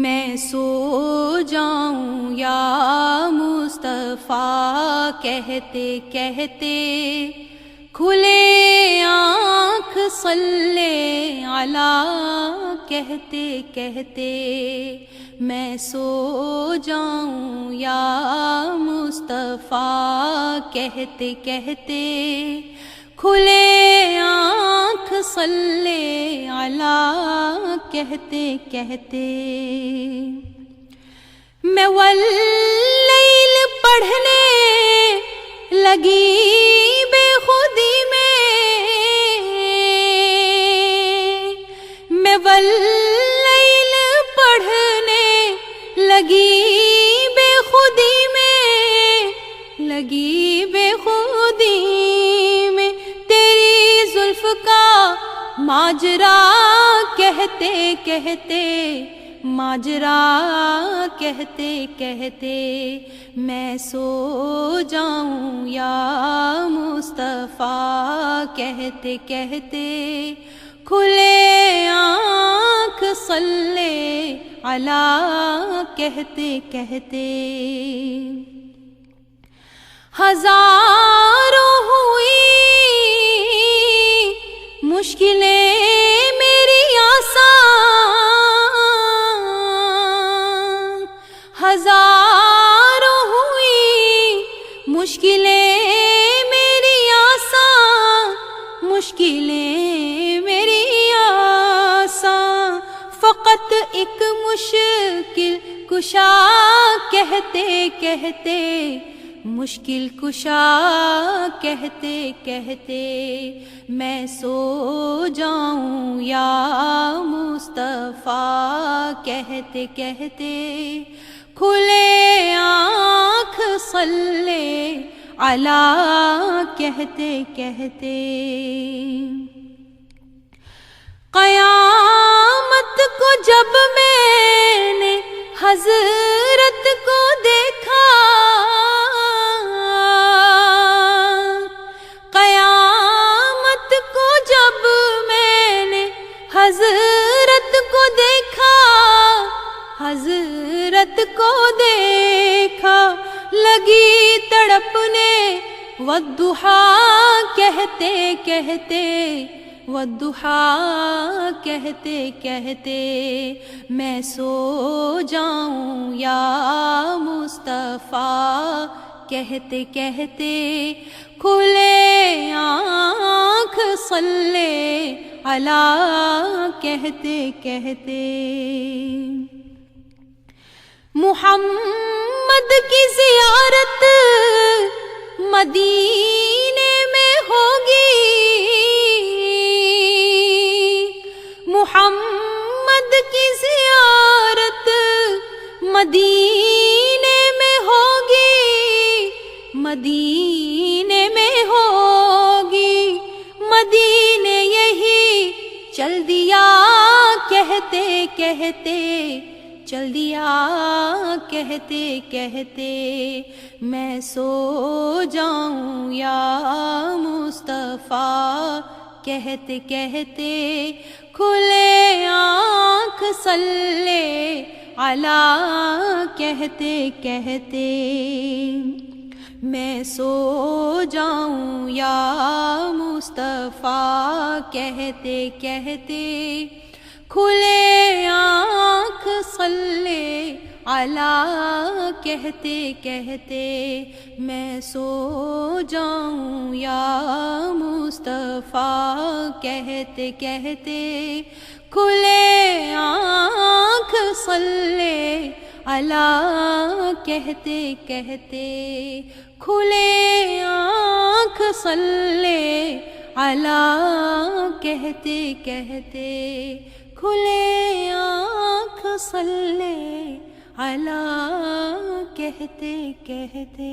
میں سو جاؤں یا مصطفیٰ کہتے کہتے، کھلے آنکھ صلی علی کہتے کہتے، میں سو جاؤں یا مصطفیٰ کہتے کہتے، کھلے آنکھ صلی علی کہتے کہتے، میں واللیل پڑھنے لگی بے خودی میں واللیل پڑھنے لگی بے خودی بے خودی میں، تیری زلف کا ماجرا کہتے کہتے، ماجرا کہتے کہتے، میں سو جاؤں یا مصطفیٰ کہتے کہتے، کھلے آنکھ صلی علی کہتے کہتے، ہزاروں ہوئی مشکلیں میری آسان، ہزاروں ہوئی مشکلیں میری آسان، مشکلیں میری آسان، فقط ایک مشکل کشا کہتے کہتے، مشکل کشا کہتے کہتے، میں سو جاؤں یا مصطفیٰ کہتے کہتے، کھلے آنکھ صلی علی کہتے کہتے، قیامت کو جب میں نے حضرت کو دیکھا، قیامت کو جب میں نے حضرت کو دیکھا، حضرت کو دیکھا، لگی تڑپنے والضحیٰ کہتے کہتے، والضحیٰ کہتے کہتے، میں سو جاؤں یا مصطفیٰ کہتے کہتے، کھلے آنکھ صلی علی کہتے کہتے، محمد کی زیارت مدینے میں ہوگی، محمد کی زیارت مدینے میں ہوگی، مدینے میں ہوگی، مدینے یہی چل دیا کہتے کہتے، چل دیا کہتے کہتے، میں سو جاؤں یا مصطفیٰ کہتے کہتے، کھلے آنکھ صلی علی کہتے کہتے، میں سو جاؤں یا مصطفیٰ کہتے کہتے، کھلے آنکھ صلی علی کہتے کہتے، میں سو جاؤں یا مصطفیٰ کہتے کہتے، کھلے آنکھ صلی علی کہتے کہتے، کھلے آنکھ صلی علی کہتے کہتے، کھلے آنکھ صلی علی کہتے کہتے۔